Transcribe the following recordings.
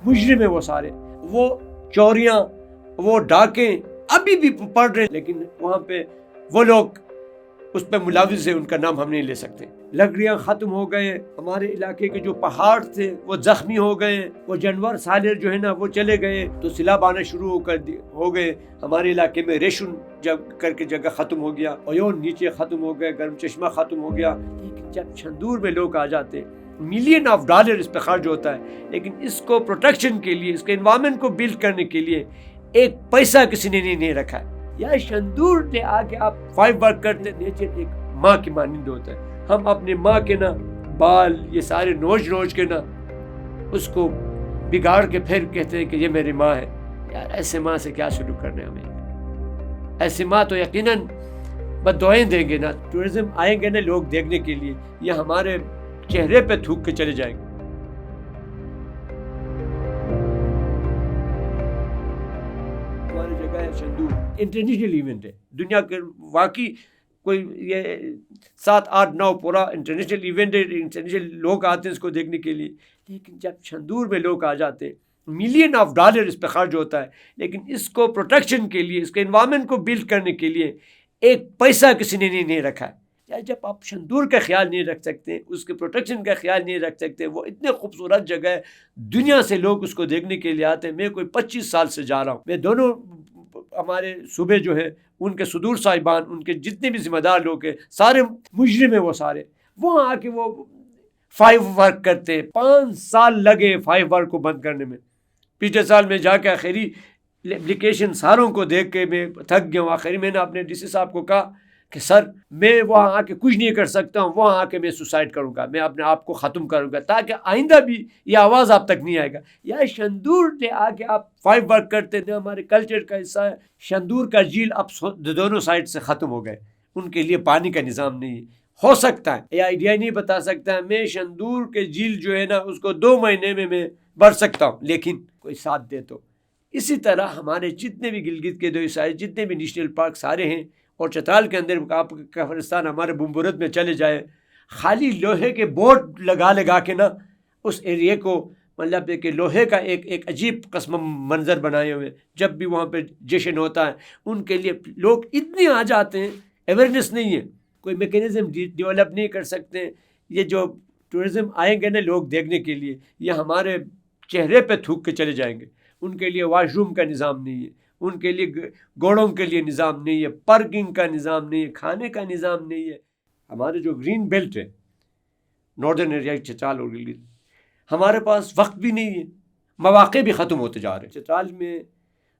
مجرم ہیں وہ سارے، وہ چوریاں، وہ ڈاکے ابھی بھی پڑھ رہے ہیں، لیکن وہاں پہ وہ لوگ اس پہ ملوث ہیں، ان کا نام ہم نہیں لے سکتے۔ لکڑیاں ختم ہو گئے، ہمارے علاقے کے جو پہاڑ تھے وہ زخمی ہو گئے، وہ جانور سالر جو ہے نا وہ چلے گئے، تو سیلاب آنا شروع ہو گئے۔ ہمارے علاقے میں ریشن کر کے جگہ ختم ہو گیا، ایون نیچے ختم ہو گئے، گرم چشمہ ختم ہو گیا۔ لیکن جب چھندور میں لوگ آ جاتے، ملین آف ڈالر اس پہ خرچ ہوتا ہے، لیکن اس کو پروٹیکشن کے لیے، اس کے انوائرمنٹ کو بلڈ کرنے کے لیے ایک پیسہ کسی نے نہیں رکھا ہے۔ یا شندور نے آ کے آپ 5 ورک کرتے، نیچر ایک ماں کی مانند ہوتا ہے۔ ہم اپنے ماں کے نا بال یہ سارے نوچ کے نا اس کو بگاڑ کے پھر کہتے ہیں کہ یہ میری ماں ہے۔ یار ایسے ماں سے کیا سلوک کرنا ہے ہمیں؟ ایسی ماں تو یقیناً بد دعائیں دیں گے نا۔ ٹورزم آئیں گے نا لوگ دیکھنے کے لیے، یہ ہمارے چہرے پہ تھوک کے چلے جائیں گے۔ ہماری جگہ ہے شندور، انٹرنیشنل ایونٹ ہے، دنیا کے واقعی کوئی یہ 7 8 9 پورا انٹرنیشنل ایونٹ ہے، انٹرنیشنل لوگ آتے ہیں اس کو دیکھنے کے لیے۔ لیکن جب شندور میں لوگ آ جاتے، ملین آف ڈالر اس پہ خرچ ہوتا ہے، لیکن اس کو پروٹیکشن کے لیے، اس کے انوائرمنٹ کو بلڈ کرنے کے لیے ایک پیسہ کسی نے نہیں رکھا ہے۔ یا جب آپ شندور کا خیال نہیں رکھ سکتے، اس کے پروٹیکشن کا خیال نہیں رکھ سکتے، وہ اتنے خوبصورت جگہ ہے، دنیا سے لوگ اس کو دیکھنے کے لیے آتے ہیں۔ میں کوئی 25 سال سے جا رہا ہوں، میں دونوں ہمارے صوبے جو ہے ان کے صدور صاحبان، ان کے جتنے بھی ذمہ دار لوگ ہیں، سارے مجرم ہیں وہ سارے۔ وہاں آ کے وہ 5 ورک کرتے، 5 سال لگے 5 ورک کو بند کرنے میں۔ پچھلے سال میں جا کے آخری اپلیکیشن ساروں کو دیکھ کے میں تھک گیا ہوں۔ آخری میں نے اپنے ڈی سی صاحب کو کہا کہ سر میں وہاں آ کے کچھ نہیں کر سکتا ہوں، وہاں آ کے میں سوسائڈ کروں گا، میں اپنے آپ کو ختم کروں گا، تاکہ آئندہ بھی یہ آواز آپ تک نہیں آئے گا۔ یا شندور نے آ کے آپ 5 ورک کرتے تھے، ہمارے کلچر کا حصہ ہے۔ شندور کا جھیل اب دونوں سائڈ سے ختم ہو گئے، ان کے لیے پانی کا نظام نہیں ہے۔ ہو سکتا ہے یہ آئیڈیا نہیں بتا سکتا، میں شندور کے جھیل جو ہے نا اس کو 2 مہینے میں بھر سکتا ہوں، لیکن کوئی ساتھ دے تو۔ اسی طرح ہمارے جتنے بھی گلگت کے 2 عیسائی، جتنے بھی نیشنل پارک سارے ہیں، اور چترال کے اندر آپ قبرستان ہمارے بمبورت میں چلے جائے، خالی لوہے کے بورڈ لگا کے نا اس ایریے کو، مطلب کہ لوہے کا ایک عجیب قسم منظر بنائے ہوئے، جب بھی وہاں پہ جشن ہوتا ہے ان کے لیے لوگ اتنے آ جاتے ہیں، اویئرنیس نہیں ہے، کوئی میکینزم ڈیولپ نہیں کر سکتے۔ یہ جو ٹورزم آئیں گے نا لوگ دیکھنے کے لیے، یہ ہمارے چہرے پہ تھوک کے چلے جائیں گے۔ ان کے لیے واش روم کا نظام نہیں ہے، ان کے لیے گھوڑوں کے لیے نظام نہیں ہے، پارکنگ کا نظام نہیں ہے، کھانے کا نظام نہیں ہے۔ ہمارے جو گرین بیلٹ ہے، ناردرن ایریا چترال اور گلگت، ہمارے پاس وقت بھی نہیں ہے، مواقع بھی ختم ہوتے جا رہے ہیں۔ چترال میں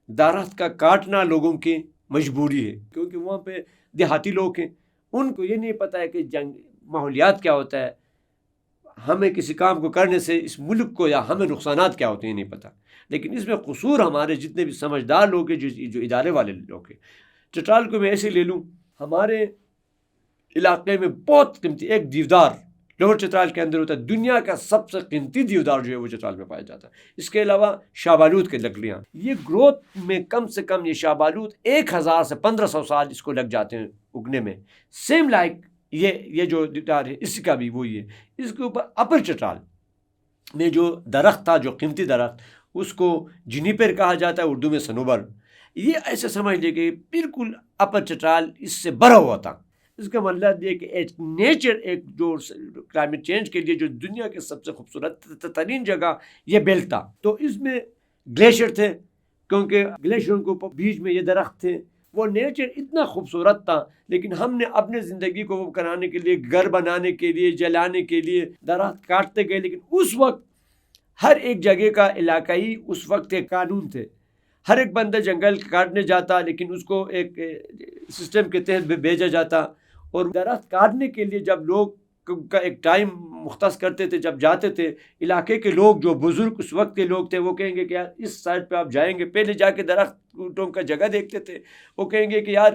درخت کا کاٹنا لوگوں کی مجبوری ہے، کیونکہ وہاں پہ دیہاتی لوگ ہیں، ان کو یہ نہیں پتہ ہے کہ ماحولیات کیا ہوتا ہے، ہمیں کسی کام کو کرنے سے اس ملک کو یا ہمیں نقصانات کیا ہوتے ہیں نہیں پتہ۔ لیکن اس میں قصور ہمارے جتنے بھی سمجھدار لوگ ہیں، جو ادارے والے لوگ ہیں۔ چترال کو میں ایسے لے لوں، ہمارے علاقے میں بہت قیمتی ایک دیودار لوور چترال کے اندر ہوتا ہے، دنیا کا سب سے قیمتی دیودار جو ہے وہ چترال میں پایا جاتا ہے۔ اس کے علاوہ شاہبالود کے لکڑیاں، یہ گروتھ میں کم سے کم یہ شاہبالود 1000 سے 1500 سال اس کو لگ جاتے ہیں اگنے میں۔ سیم لائک یہ جو دیودار ہے اس کا بھی وہی ہے۔ اس کے اوپر اپر چترال میں جو درخت تھا، جو قیمتی درخت، اس کو جنیپر کہا جاتا ہے، اردو میں صنوبر۔ یہ ایسے سمجھ لے کہ بالکل اپر چترال اس سے بھرا ہوا تھا۔ اس کا مطلب یہ کہ ایک نیچر، ایک جو کلائمیٹ چینج کے لیے جو دنیا کے سب سے خوبصورت ترین جگہ یہ بیلٹ تھا، تو اس میں گلیشیئر تھے، کیونکہ گلیشیئروں کے اوپر بیچ میں یہ درخت تھے۔ وہ نیچر اتنا خوبصورت تھا، لیکن ہم نے اپنے زندگی کو وہ کرانے کے لیے، گھر بنانے کے لیے، جلانے کے لیے درخت کاٹتے گئے۔ لیکن اس وقت ہر ایک جگہ کا علاقائی اس وقت ایک قانون تھے، ہر ایک بندہ جنگل کاٹنے جاتا، لیکن اس کو ایک سسٹم کے تحت بھیجا جاتا، اور درخت کاٹنے کے لیے جب لوگ کا ایک ٹائم مختص کرتے تھے، جب جاتے تھے، علاقے کے لوگ جو بزرگ اس وقت کے لوگ تھے وہ کہیں گے کہ یار اس سائڈ پہ آپ جائیں گے، پہلے جا کے درختوں کا جگہ دیکھتے تھے، وہ کہیں گے کہ یار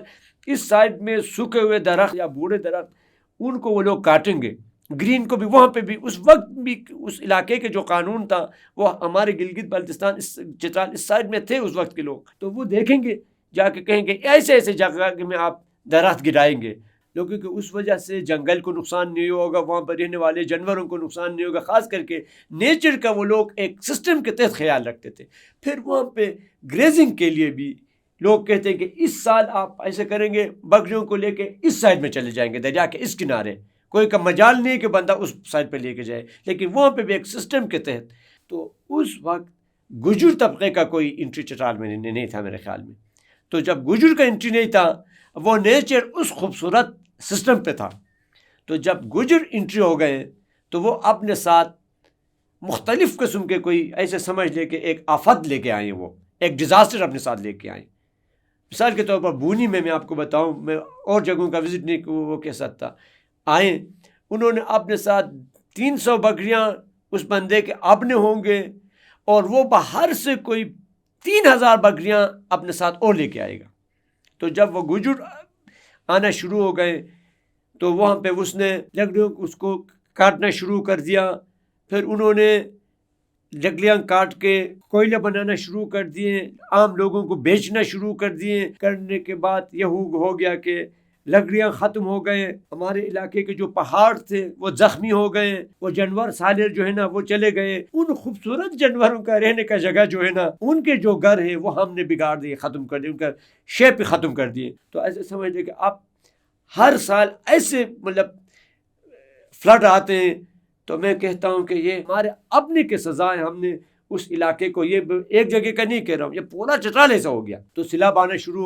اس سائڈ میں سوکھے ہوئے درخت یا بوڑھے درخت ان کو وہ لوگ کاٹیں گے، گرین کو بھی وہاں پہ بھی اس وقت بھی اس علاقے کے جو قانون تھا وہ ہمارے گلگت بلتستان چترال اس سائڈ میں تھے اس وقت کے لوگ، تو وہ دیکھیں گے جا کے کہیں گے ایسے ایسے جگہ میں آپ درخت گرائیں گے۔ لوگوں کہ اس وجہ سے جنگل کو نقصان نہیں ہوگا، وہاں پر رہنے والے جانوروں کو نقصان نہیں ہوگا، خاص کر کے نیچر کا وہ لوگ ایک سسٹم کے تحت خیال رکھتے تھے۔ پھر وہاں پہ گریزنگ کے لیے بھی لوگ کہتے ہیں کہ اس سال آپ ایسے کریں گے، بکریوں کو لے کے اس سائڈ میں چلے جائیں گے، دریا کے اس کنارے، کوئی کا مجال نہیں کہ بندہ اس سائڈ پہ لے کے جائے، لیکن وہاں پہ بھی ایک سسٹم کے تحت۔ تو اس وقت گجر طبقے کا کوئی انٹری چترال میں نہیں تھا میرے خیال میں۔ تو جب گجر کا انٹری نہیں تھا، وہ نیچر اس خوبصورت سسٹم پہ تھا، تو جب گجر انٹری ہو گئے تو وہ اپنے ساتھ مختلف قسم کے کوئی ایسے سمجھ لے کہ ایک آفت لے کے آئیں، وہ ایک ڈیزاسٹر اپنے ساتھ لے کے آئیں۔ مثال کے طور پر بونی میں آپ کو بتاؤں، میں اور جگہوں کا وزٹ نہیں وہ کہہ سکتا، آئیں انہوں نے اپنے ساتھ 300 بکریاں اس بندے کے اپنے ہوں گے، اور وہ باہر سے کوئی 3000 بکریاں اپنے ساتھ اور لے کے آئے گا۔ تو جب وہ گجر آنا شروع ہو گئے تو وہاں پہ اس نے لکڑیوں اس کو کاٹنا شروع کر دیا، پھر انہوں نے لکڑیاں کاٹ کے کوئلہ بنانا شروع کر دیے، عام لوگوں کو بیچنا شروع کر دیے۔ کرنے کے بعد یہ ہو گیا کہ لکڑیاں ختم ہو گئے، ہمارے علاقے کے جو پہاڑ تھے وہ زخمی ہو گئے، وہ جانور سالے جو ہے نا وہ چلے گئے، ان خوبصورت جانوروں کا رہنے کا جگہ جو ہے نا، ان کے جو گھر ہیں وہ ہم نے بگاڑ دیے، ختم کر دیے، ان کا شیپ ختم کر دیے۔ تو ایسے سمجھ لیں کہ آپ ہر سال ایسے فلڈ آتے ہیں، تو میں کہتا ہوں کہ یہ ہمارے اپنے کے سزا ہے۔ ہم نے اس علاقے کو، یہ ایک جگہ کا نہیں کہہ رہا ہوں، یہ پورا چترال ایسا ہو گیا۔ تو سیلاب آنا شروع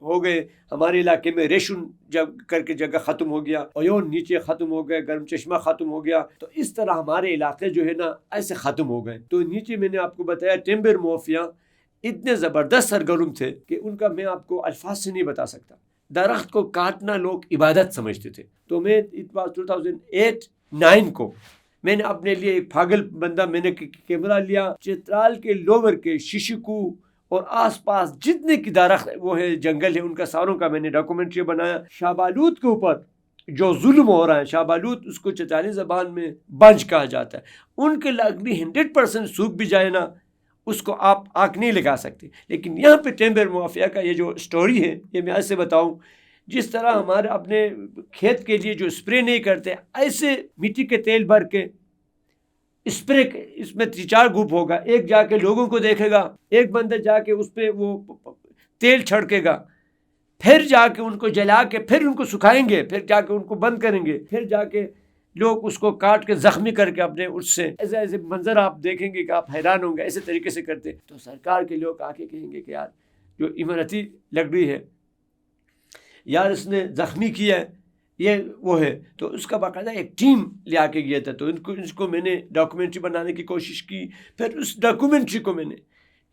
ہو گئے ہمارے علاقے میں، ریشن جب کر کے جگہ ختم ہو گیا، ایون نیچے ختم ہو گئے، گرم چشمہ ختم ہو گیا۔ تو اس طرح ہمارے علاقے جو ہے نا ایسے ختم ہو گئے۔ تو نیچے میں نے آپ کو بتایا ٹمبر موفیا اتنے زبردست سرگرم تھے کہ ان کا میں آپ کو الفاظ سے نہیں بتا سکتا۔ درخت کو کاٹنا لوگ عبادت سمجھتے تھے۔ تو میں 2008-9 کو میں نے اپنے لیے ایک پاگل بندہ، میں نے کیمرہ لیا، چترال کے لوور کے ششکو اور آس پاس جتنے کی درخت وہ ہے جنگل ہے، ان کا ساروں کا میں نے ڈاکومنٹری بنایا۔ شاہ بالوت کے اوپر جو ظلم ہو رہا ہے، شاہ بالوت اس کو چترالی زبان میں بنج کہا جاتا ہے، ان کے لکڑی 100% سوکھ بھی جائے نا، اس کو آپ آنکھ نہیں لگا سکتے۔ لیکن یہاں پہ ٹمبر موافیا کا یہ جو سٹوری ہے، یہ میں ایسے بتاؤں، جس طرح ہمارے اپنے کھیت کے لیے جو اسپرے نہیں کرتے، ایسے مٹی کے تیل بھر کے اسپرے، اس میں 3-4 گروپ ہوگا، ایک جا کے لوگوں کو دیکھے گا، ایک بندہ جا کے اس پہ وہ تیل چھڑکے گا، پھر جا کے ان کو جلا کے پھر ان کو سکھائیں گے، پھر جا کے ان کو بند کریں گے، پھر جا کے لوگ اس کو کاٹ کے زخمی کر کے اپنے اس سے ایسے منظر آپ دیکھیں گے کہ آپ حیران ہوں گے، ایسے طریقے سے کرتے۔ تو سرکار کے لوگ آ کے کہیں گے کہ یار جو عمارتی لکڑی ہے یار اس نے زخمی کیا ہے، یہ وہ ہے۔ تو اس کا باقاعدہ ایک ٹیم لے آ کے گیا تھا، تو اس کو میں نے ڈاکومنٹری بنانے کی کوشش کی۔ پھر اس ڈاکومنٹری کو میں نے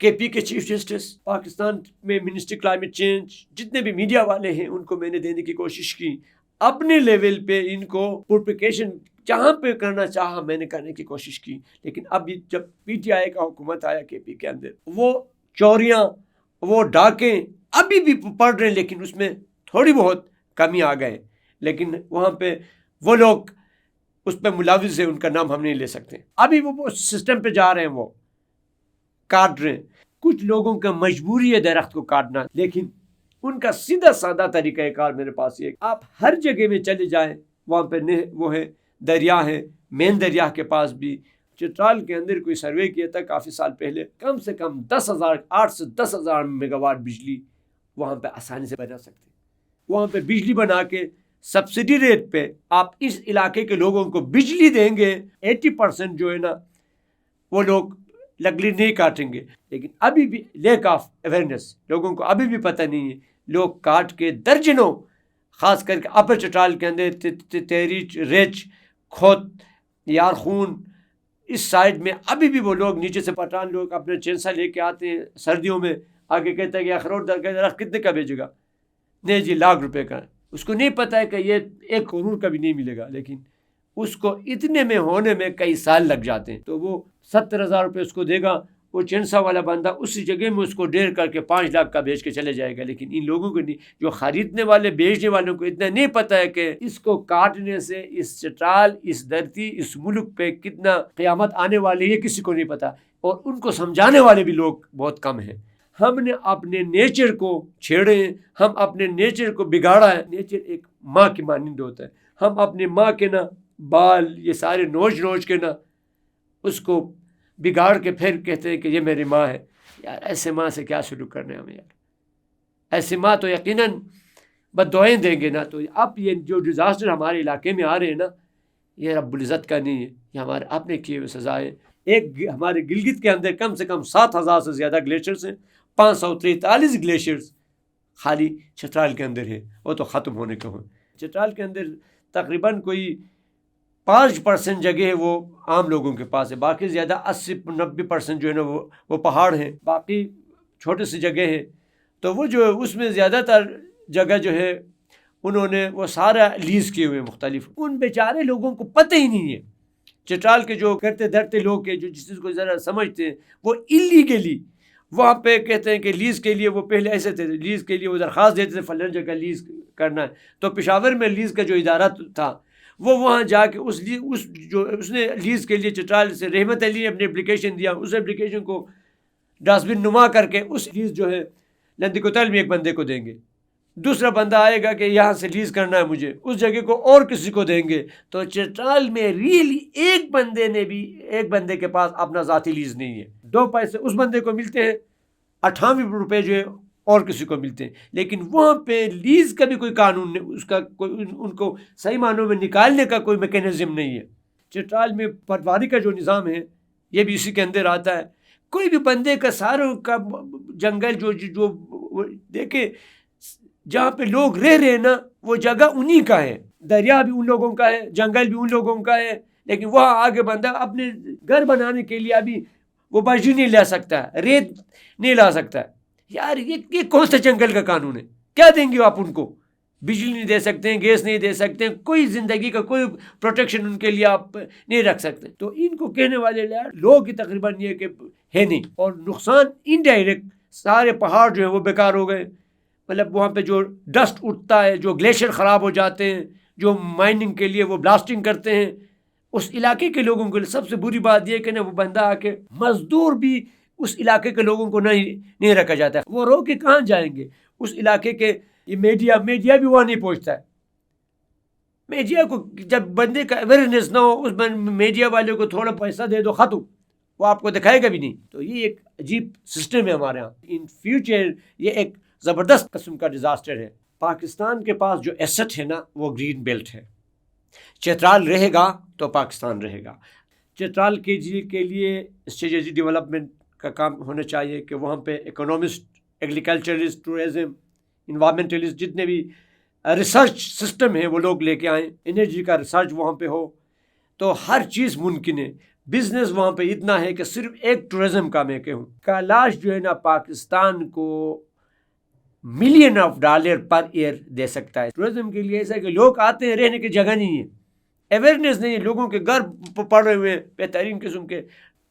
KP کے چیف جسٹس، پاکستان میں منسٹر کلائمیٹ چینج، جتنے بھی میڈیا والے ہیں ان کو میں نے دینے کی کوشش کی، اپنے لیول پہ ان کو پروپیکیشن جہاں پہ کرنا چاہا میں نے کرنے کی کوشش کی۔ لیکن اب جب PTI کا حکومت آیا KP کے اندر، وہ چوریاں، وہ ڈاکے ابھی بھی پڑ رہے ہیں، لیکن اس میں تھوڑی بہت کمی آ گئے۔ لیکن وہاں پہ وہ لوگ اس پہ ملوث ہیں، ان کا نام ہم نہیں لے سکتے، ابھی وہ سسٹم پہ جا رہے ہیں، وہ کاٹ رہے ہیں۔ کچھ لوگوں کا مجبوری ہے درخت کو کاٹنا، لیکن ان کا سیدھا سادہ طریقہ کار میرے پاس یہ، آپ ہر جگہ میں چلے جائیں، وہاں پہ وہ ہے دریا ہے، مین دریا کے پاس بھی چترال کے اندر کوئی سروے کیا تھا کافی سال پہلے، کم سے کم 8 سے 10,000 میگا واٹ بجلی وہاں پہ آسانی سے بنا سکتے۔ وہاں پہ بجلی بنا کے سبسڈی ریٹ پہ آپ اس علاقے کے لوگوں کو بجلی دیں گے، 80% جو ہے نا وہ لوگ لکڑی نہیں کاٹیں گے۔ لیکن ابھی بھی لیک آف اویئرنیس، لوگوں کو ابھی بھی پتہ نہیں ہے، لوگ کاٹ کے درجنوں، خاص کر کے اپر چترال کے اندر تحریچ، ریچ، کھوت، یارخون، اس سائڈ میں ابھی بھی وہ لوگ نیچے سے پٹھان لوگ اپنے چینسا لے کے آتے ہیں سردیوں میں، آگے کہتا ہے کہ اخروٹ درخت کتنے کا بیچے گا؟ نہیں جی ₹1,00,000 کا۔ اس کو نہیں پتہ ہے کہ یہ 1 کروڑ کا بھی نہیں ملے گا، لیکن اس کو اتنے میں ہونے میں کئی سال لگ جاتے ہیں۔ تو وہ ₹70,000 اس کو دے گا، وہ چینسا والا بندہ اسی جگہ میں اس کو ڈیر کر کے 5 لاکھ کا بیچ کے چلے جائے گا۔ لیکن ان لوگوں کو نہیں، جو خریدنے والے بیچنے والوں کو اتنا نہیں پتہ ہے کہ اس کو کاٹنے سے اس چترال، اس دھرتی، اس ملک پہ کتنا قیامت آنے والی ہے، کسی کو نہیں پتہ، اور ان کو سمجھانے والے بھی لوگ بہت کم ہیں۔ ہم نے اپنے نیچر کو چھیڑے ہیں، ہم اپنے نیچر کو بگاڑا ہے۔ نیچر ایک ماں کی مانند ہوتا ہے. ہم اپنی ماں کے نا بال یہ سارے نوچ کے نا اس کو بگاڑ کے پھر کہتے ہیں کہ یہ میری ماں ہے. یار ایسے ماں سے کیا سلوک کرنے ہمیں یار. ایسی ماں تو یقیناً بد دعائیں دیں گے نا. تو اب یہ جو ڈیزاسٹر ہمارے علاقے میں آ رہے ہیں نا یہ رب العزت کا نہیں ہے, یہ ہمارے اپنے کیے ہوئے سزا ہے. ایک ہمارے گلگت کے اندر کم سے کم 7,000 سے زیادہ گلیشیئرس ہیں. 543 گلیشیئرس خالی چترال کے اندر ہے, وہ تو ختم ہونے کو ہیں. چترال کے اندر تقریباً کوئی 5% جگہ ہے وہ عام لوگوں کے پاس ہے, باقی زیادہ 80-90% جو ہے نا وہ پہاڑ ہیں, باقی چھوٹے سی جگہ ہے. تو وہ جو اس میں زیادہ تر جگہ جو ہے انہوں نے وہ سارا لیز کیے ہوئے مختلف. ان بیچارے لوگوں کو پتہ ہی نہیں ہے. چترال کے جو کرتے دھرتے لوگ ہیں جو جس چیز کو ذرا سمجھتے ہیں وہ انلیگلی وہاں پہ کہتے ہیں کہ لیز کے لیے وہ پہلے ایسے تھے, لیز کے لیے وہ درخواست دیتے تھے فلاں جگہ لیز کرنا ہے. تو پشاور میں لیز کا جو ادارہ تھا وہ وہاں جا کے اس نے لیز کے لیے چترال سے رحمت علی نے اپنی اپلیکیشن دیا. اس اپلیکیشن کو ڈسٹبن نما کر کے اس لیز جو ہے لندی کوتل میں ایک بندے کو دیں گے, دوسرا بندہ آئے گا کہ یہاں سے لیز کرنا ہے مجھے, اس جگہ کو اور کسی کو دیں گے. تو چترال میں ریئلی ایک بندے کے پاس اپنا ذاتی لیز نہیں ہے. 2 پیسے اس بندے کو ملتے ہیں, 98 روپے جو ہے اور کسی کو ملتے ہیں. لیکن وہاں پہ لیز کا بھی کوئی قانون نہیں, اس کا کوئی ان کو صحیح معنوں میں نکالنے کا کوئی میکینزم نہیں ہے. چترال میں پٹواری کا جو نظام ہے یہ بھی اسی کے اندر آتا ہے. کوئی بھی بندے کا ساروں کا جنگل جو دیکھے جہاں پہ لوگ رہ رہے ہیں نا وہ جگہ انہی کا ہے, دریا بھی ان لوگوں کا ہے, جنگل بھی ان لوگوں کا ہے. لیکن وہاں آگے بندہ اپنے گھر بنانے کے لیے ابھی وہ بجری نہیں لے سکتا, ریت نہیں لا سکتا. یار یہ کون سا جنگل کا قانون ہے؟ کیا دیں گے آپ ان کو؟ بجلی نہیں دے سکتے ہیں, گیس نہیں دے سکتے ہیں, کوئی زندگی کا کوئی پروٹیکشن ان کے لیے آپ نہیں رکھ سکتے. تو ان کو کہنے والے لوگ ہی تقریباً یہ کہ ہے نہیں. اور نقصان انڈائریکٹ سارے پہاڑ جو ہیں وہ بیکار ہو گئے. مطلب وہاں پہ جو ڈسٹ اٹھتا ہے, جو گلیشیئر خراب ہو جاتے ہیں, جو مائننگ کے لیے وہ بلاسٹنگ کرتے ہیں, اس علاقے کے لوگوں کے لیے سب سے بری بات یہ کہ نا وہ بندہ آ کے مزدور بھی اس علاقے کے لوگوں کو نہیں رکھا جاتا ہے. وہ رو کے کہاں جائیں گے اس علاقے کے؟ یہ میڈیا بھی وہاں نہیں پہنچتا ہے. میڈیا کو جب بندے کا اویئرنیس نہ ہو, اس میڈیا والے کو تھوڑا پیسہ دے دو ختم, وہ آپ کو دکھائے گا بھی نہیں. تو یہ ایک عجیب سسٹم ہے ہمارے ہاں. ان فیوچر یہ ایک زبردست قسم کا ڈیزاسٹر ہے. پاکستان کے پاس جو ایسٹ ہے نا وہ گرین بیلٹ ہے. چترال رہے گا تو پاکستان رہے گا. چترال کے لیے اسٹریٹجی ڈیولپمنٹ کا کام ہونا چاہیے کہ وہاں پہ اکنامسٹ, ایگریکلچرسٹ, ٹورزم, انوائرمنٹلسٹ, جتنے بھی ریسرچ سسٹم ہیں وہ لوگ لے کے آئیں. انرجی کا ریسرچ وہاں پہ ہو تو ہر چیز ممکن ہے. بزنس وہاں پہ اتنا ہے کہ صرف ایک ٹورزم کا میں کہوں کیلاش جو ہے نا پاکستان کو $1,000,000 پر ایئر دے سکتا ہے. ٹورزم کے لیے ایسا ہے کہ لوگ آتے ہیں, رہنے کی جگہ نہیں ہے, اویئرنیس نہیں ہے, لوگوں کے گھر پڑے ہوئے ہیں بہترین قسم کے.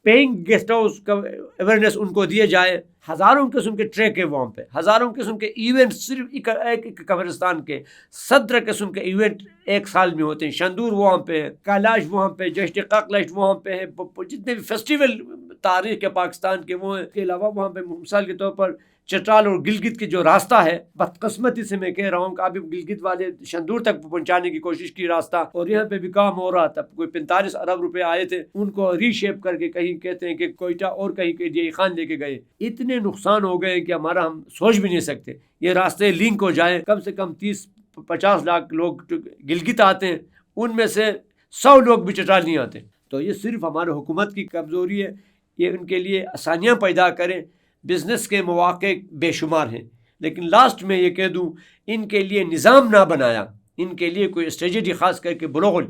پیئنگ گیسٹ ہاؤس کا اویئرنیس ان کو دیے جائے. ہزاروں قسم کے ٹریک ہے وہاں پہ, ہزاروں قسم کے ایونٹ صرف ایک قبرستان کے, 17 قسم کے ایونٹ ایک سال میں ہوتے ہیں. شندور وہاں پہ ہے, کیلاش وہاں پہ, جشن قاقلش وہاں پہ ہے, جتنے بھی فیسٹیول تاریخ کے پاکستان کے وہ ہیں. اس کے علاوہ وہاں پہ مثال کے طور پر چترال اور گلگت کے جو راستہ ہے, بدقسمتی سے میں کہہ رہا ہوں کہ ابھی گلگت والے شندور تک پہنچانے کی کوشش کی راستہ, اور یہاں پہ بھی کام ہو رہا تھا. کوئی 45 ارب روپے آئے تھے, ان کو ری شیپ کر کے کہیں کہتے ہیں کہ کوئٹہ اور کہیں کہ جے خان لے کے گئے. اتنے نقصان ہو گئے کہ ہمارا ہم سوچ بھی نہیں سکتے. یہ راستے لنک ہو جائیں, کم سے کم 30-50 لاکھ لوگ گلگت آتے ہیں, ان میں سے 100 لوگ بھی چترال نہیں آتے. تو یہ صرف ہمارے حکومت کی کمزوری ہے. یہ ان کے لیے آسانیاں پیدا کریں. بزنس کے مواقع بے شمار ہیں, لیکن لاسٹ میں یہ کہہ دوں ان کے لیے نظام نہ بنایا, ان کے لیے کوئی اسٹریٹجی خاص کر کے بروغل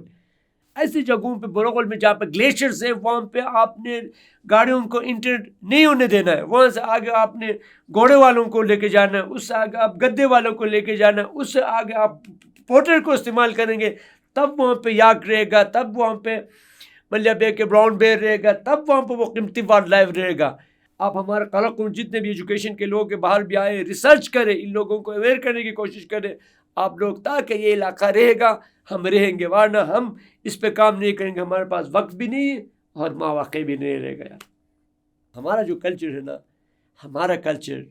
ایسی جگہوں پہ, بروغل میں جہاں پہ گلیشیئرز ہیں وہاں پہ آپ نے گاڑیوں کو انٹر نہیں ہونے دینا ہے. وہاں سے آگے آپ نے گھوڑے والوں کو لے کے جانا ہے, اس سے آگے آپ گدے والوں کو لے کے جانا ہے, اس سے آگے آپ پورٹر کو استعمال کریں گے, تب وہاں پہ یاک رہے گا, تب وہاں پہ ملیہ بے کے براؤن بیئر رہے گا, تب وہاں پہ وہ قیمتی وائلڈ لائف رہے گا. آپ ہمارا قلق جتنے بھی ایجوکیشن کے لوگ باہر بھی آئے, ریسرچ کریں, ان لوگوں کو اویئر کرنے کی کوشش کریں آپ لوگ, تاکہ یہ علاقہ رہے گا ہم رہیں گے, ورنہ ہم اس پہ کام نہیں کریں گے. ہمارے پاس وقت بھی نہیں ہے اور مواقع بھی نہیں رہے گا. ہمارا جو کلچر ہے نا, ہمارا کلچر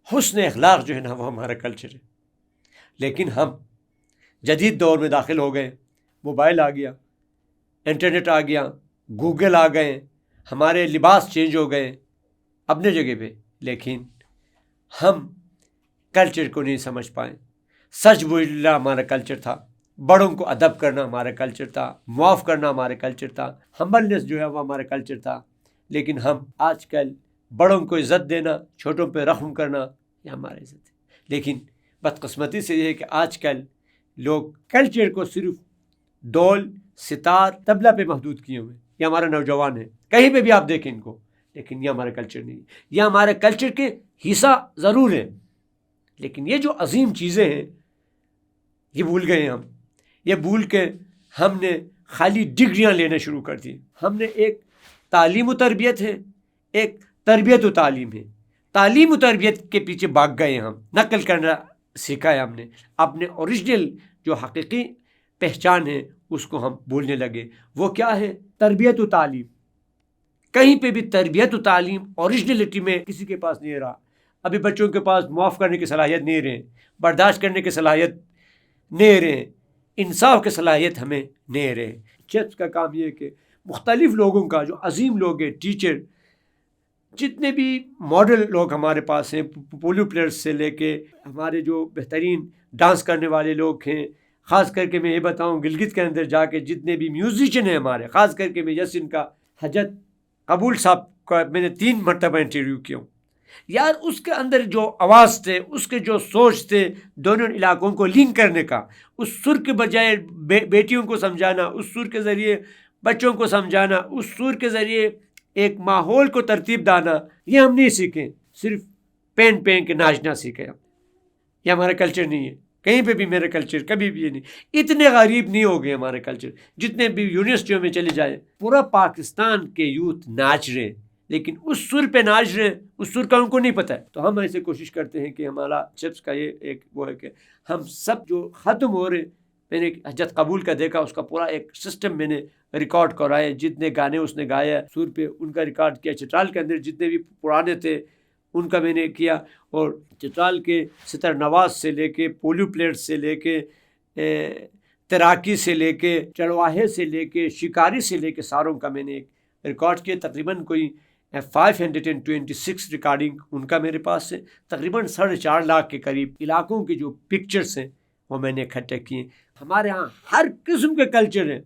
حسن اخلاق جو ہے نا وہ ہمارا کلچر ہے, لیکن ہم جدید دور میں داخل ہو گئے، موبائل آ گیا، انٹرنیٹ آ گیا، گوگل آ گئے، ہمارے لباس چینج ہو گئے اپنے جگہ پہ، لیکن ہم کلچر کو نہیں سمجھ پائیں۔ سچ بولنا ہمارا کلچر تھا، بڑوں کو ادب کرنا ہمارا کلچر تھا، معاف کرنا ہمارا کلچر تھا، ہمبلنس جو ہے وہ ہمارا کلچر تھا، لیکن ہم آج کل بڑوں کو عزت دینا، چھوٹوں پہ رحم کرنا، یہ ہماری عزت ہے۔ لیکن بدقسمتی سے یہ ہے کہ آج کل لوگ کلچر کو صرف ڈول، ستار، طبلہ پہ محدود کیے ہوئے، یہ ہمارا نوجوان ہے، کہیں پہ بھی آپ دیکھیں ان کو، لیکن یہ ہمارا کلچر نہیں ہے۔ یہ ہمارے کلچر کے حصہ ضرور ہے، لیکن یہ جو عظیم چیزیں ہیں یہ بھول گئے ہم۔ یہ بھول کے ہم نے خالی ڈگریاں لینا شروع کر دی۔ ہم نے ایک تعلیم و تربیت ہے، ایک تربیت و تعلیم ہے، تعلیم و تربیت کے پیچھے بھاگ گئے ہم، نقل کرنا سیکھا ہے ہم نے، اپنے اوریجنل جو حقیقی پہچان ہے اس کو ہم بھولنے لگے۔ وہ کیا ہے؟ تربیت و تعلیم۔ کہیں پہ بھی تربیت و تعلیم اوریجنلٹی میں کسی کے پاس نہیں رہا۔ ابھی بچوں کے پاس معاف کرنے کی صلاحیت نہیں رہے، برداشت کرنے کی صلاحیت نہیں رہے، انصاف کی صلاحیت ہمیں نہیں رہے۔ چرچ کا کام یہ ہے کہ مختلف لوگوں کا، جو عظیم لوگ ہیں، ٹیچر، جتنے بھی ماڈل لوگ ہمارے پاس ہیں، پولو پلیئرز سے لے کے ہمارے جو بہترین ڈانس کرنے والے لوگ ہیں، خاص کر کے میں یہ بتاؤں گلگت کے اندر جا کے جتنے بھی میوزیشین ہیں ہمارے، خاص کر کے میں یسن کا، حجت قبول صاحب کا میں نے 3 مرتبہ انٹرویو کیا ہوں۔ یار اس کے اندر جو آواز تھے، اس کے جو سوچ تھے دونوں علاقوں کو لنک کرنے کا، اس سر کے بجائے بیٹیوں کو سمجھانا، اس سر کے ذریعے بچوں کو سمجھانا، اس سر کے ذریعے ایک ماحول کو ترتیب دانا، یہ ہم نہیں سیکھیں، صرف پہن کے ناچنا سیکھیں ہم۔ یہ ہمارا کلچر نہیں ہے، کہیں پہ بھی میرا کلچر کبھی بھی یہ نہیں۔ اتنے غریب نہیں ہو گئے ہمارے کلچر، جتنے بھی یونیورسٹیوں میں چلے جائیں، پورا پاکستان کے یوتھ ناچ رہے، لیکن اس سر پہ ناچ رہے، اس سر کا ان کو نہیں پتہ ہے۔ تو ہم ایسے کوشش کرتے ہیں کہ ہمارا چرچ کا یہ ایک وہ ہے کہ ہم سب جو ختم ہو رہے، میں نے حجت قبول کا دیکھا، اس کا پورا ایک سسٹم میں نے ریکارڈ کرائے، جتنے گانے اس نے گائے سر پہ ان کا ریکارڈ کیا، چترال کے اندر جتنے بھی پرانے تھے ان کا میں نے کیا، اور چترال کے ستر نواز سے لے کے پولو پلیئر سے لے کے تیراکی سے لے کے چڑواہے سے لے کے شکاری سے لے کے ساروں کا میں نے ایک ریکارڈ کیا، تقریباً کوئی 526 ریکارڈنگ ان کا میرے پاس ہے، تقریباً 4.5 لاکھ کے قریب علاقوں کے جو پکچرز ہیں وہ میں نے اکٹھے کیے۔ ہمارے ہاں ہر قسم کے کلچر ہے،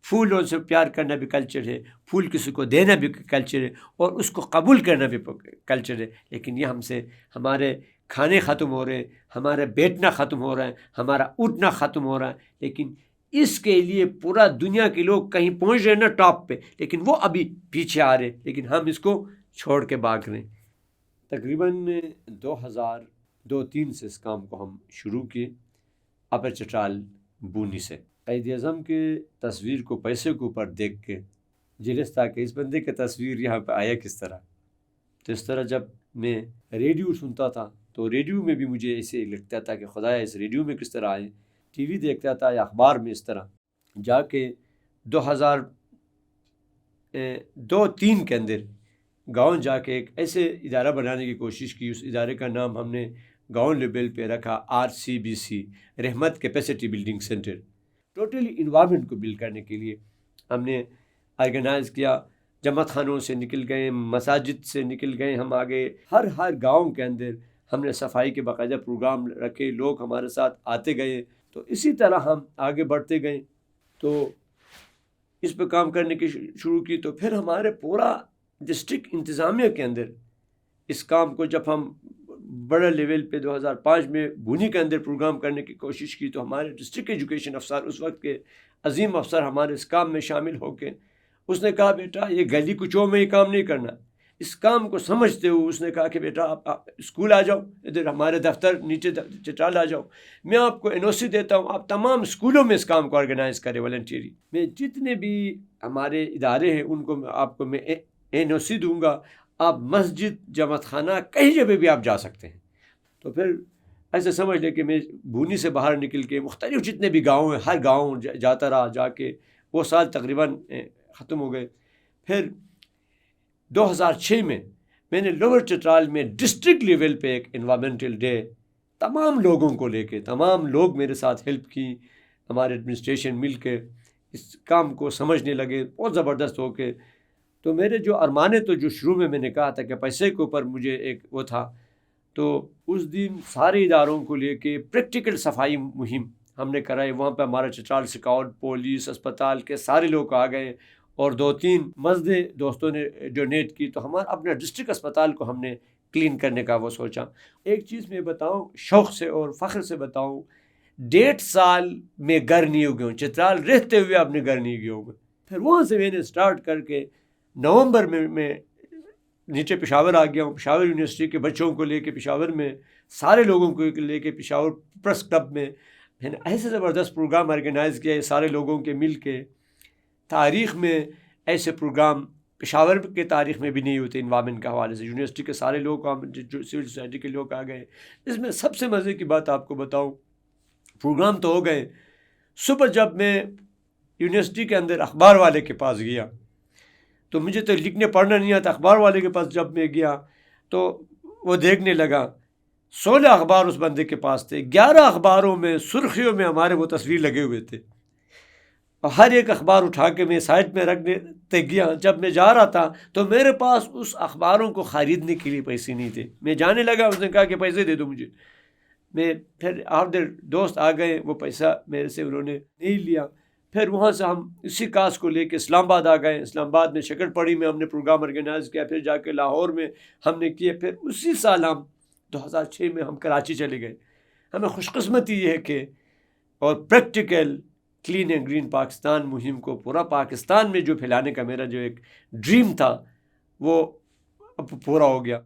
پھولوں سے پیار کرنا بھی کلچر ہے، پھول کسی کو دینا بھی کلچر ہے، اور اس کو قبول کرنا بھی کلچر ہے، لیکن یہ ہم سے ہمارے کھانے ختم ہو رہے ہیں، ہمارا بیٹھنا ختم ہو رہا ہے، ہمارا اٹھنا ختم ہو رہا ہے، لیکن اس کے لیے پورا دنیا کے لوگ کہیں پہنچ رہے ہیں نا ٹاپ پہ، لیکن وہ ابھی پیچھے آ رہے، لیکن ہم اس کو چھوڑ کے بھاگ رہے ہیں۔ تقریباً 2002-03 سے اس کام کو ہم شروع کیے، اپر چترال بونی سے۔ قائد اعظم کے تصویر کو پیسے کے اوپر دیکھ کے جلس تھا کہ اس بندے کی تصویر یہاں پہ آیا کس طرح۔ تو اس طرح جب میں ریڈیو سنتا تھا تو ریڈیو میں بھی مجھے ایسے لگتا تھا کہ خدایا اس ریڈیو میں کس طرح آئے، ٹی وی دیکھتا تھا یا اخبار میں اس طرح۔ جا کے 2002-03 کے اندر گاؤں جا کے ایک ایسے ادارہ بنانے کی کوشش کی، اس ادارے کا نام ہم نے گاؤں لیول پہ رکھا RCBC، رحمت capacity building centre. Totally environment کو بلڈ کرنے کے لیے ہم نے آرگنائز کیا، جماعت خانوں سے نکل گئے، مساجد سے نکل گئے، ہم آگے ہر گاؤں کے اندر ہم نے صفائی کے باقاعدہ پروگرام رکھے، لوگ ہمارے ساتھ آتے گئے، تو اسی طرح ہم آگے بڑھتے گئے۔ تو اس پہ کام کرنے کی شروع کی، تو پھر ہمارے پورا ڈسٹرکٹ انتظامیہ کے اندر اس کام کو جب ہم بڑے لیول پہ 2005 میں بونی کے اندر پروگرام کرنے کی کوشش کی، تو ہمارے ڈسٹرکٹ ایجوکیشن افسر، اس وقت کے عظیم افسر، ہمارے اس کام میں شامل ہو کے اس نے کہا بیٹا یہ گلی کچوں میں یہ کام نہیں کرنا، اس کام کو سمجھتے ہوئے اس نے کہا کہ بیٹا آپ اسکول آ جاؤ، ادھر ہمارے دفتر نیچے چترال آ جاؤ، میں آپ کو NOC دیتا ہوں، آپ تمام اسکولوں میں اس کام کو آرگنائز کریں والنٹیری۔ میں جتنے بھی ہمارے ادارے ہیں ان کو آپ کو میں NOC دوں گا، آپ مسجد، جماعت خانہ، کہیں جگہ بھی آپ جا سکتے ہیں۔ تو پھر ایسے سمجھ لیں کہ میں بونی سے باہر نکل کے مختلف جتنے بھی گاؤں ہیں ہر گاؤں جاتا رہا، جا کے وہ سال تقریباً ختم ہو گئے۔ پھر 2006 میں نے لوور چترال میں ڈسٹرکٹ لیول پہ ایک انوائرمنٹل ڈے تمام لوگوں کو لے کے، تمام لوگ میرے ساتھ ہیلپ کی، ہمارے ایڈمنسٹریشن مل کے اس کام کو سمجھنے لگے بہت زبردست ہو کے. تو میرے جو ارمانے تو جو شروع میں نے کہا تھا کہ پیسے کے اوپر مجھے ایک وہ تھا، تو اس دن سارے اداروں کو لے کے پریکٹیکل صفائی مہم ہم نے کرائی. وہاں پہ ہمارا چترال سکاؤٹ، پولیس، اسپتال کے سارے لوگ آ گئے اور 2-3 مسجدیں دوستوں نے ڈونیٹ کی. تو ہمارا اپنا ڈسٹرکٹ اسپتال کو ہم نے کلین کرنے کا وہ سوچا. ایک چیز میں بتاؤں شوق سے اور فخر سے بتاؤں، 1.5 سال میں گھر نہیں ہو گئے ہوں، چترال رہتے ہوئے اپنے گھر نہیں گئے ہوں. پھر وہاں سے میں نے سٹارٹ کر کے نومبر میں نیچے پشاور آ گیا ہوں. پشاور یونیورسٹی کے بچوں کو لے کے پشاور میں سارے لوگوں کو لے کے پشاور پریس کلب میں نے ایسے زبردست پروگرام آرگنائز کیا. سارے لوگوں کے مل کے، تاریخ میں ایسے پروگرام پشاور کے تاریخ میں بھی نہیں ہوتے انوائرمنٹ کے حوالے سے. یونیورسٹی کے سارے لوگ، جو سول سوسائٹی کے لوگ آ گئے. اس میں سب سے مزے کی بات آپ کو بتاؤں، پروگرام تو ہو گئے. صبح جب میں یونیورسٹی کے اندر اخبار والے کے پاس گیا، تو مجھے تو لکھنے پڑھنا نہیں آتا. اخبار والے کے پاس جب میں گیا تو وہ دیکھنے لگا 16 اخبار اس بندے کے پاس تھے. 11 اخباروں میں سرخیوں میں ہمارے وہ تصویر لگے ہوئے تھے. اور ہر ایک اخبار اٹھا کے میں سائٹ میں رکھنے گیا. جب میں جا رہا تھا تو میرے پاس اس اخباروں کو خریدنے کے لیے پیسے نہیں تھے. میں جانے لگا، اس نے کہا کہ پیسے دے دو مجھے. میں پھر آفٹر دوست آ گئے، وہ پیسہ میرے سے انہوں نے نہیں لیا. پھر وہاں سے ہم اسی کاز کو لے کے اسلام آباد آ گئے. اسلام آباد میں شکر پڑی میں ہم نے پروگرام آرگنائز کیا. پھر جا کے لاہور میں ہم نے کیے. پھر اسی سال ہم 2006 میں ہم کراچی چلے گئے. ہمیں خوش قسمتی یہ ہے کہ اور practical clean and green Pakistan مہم کو پورا پاکستان میں جو پھیلانے کا میرا جو ایک ڈریم تھا وہ اب پورا ہو گیا.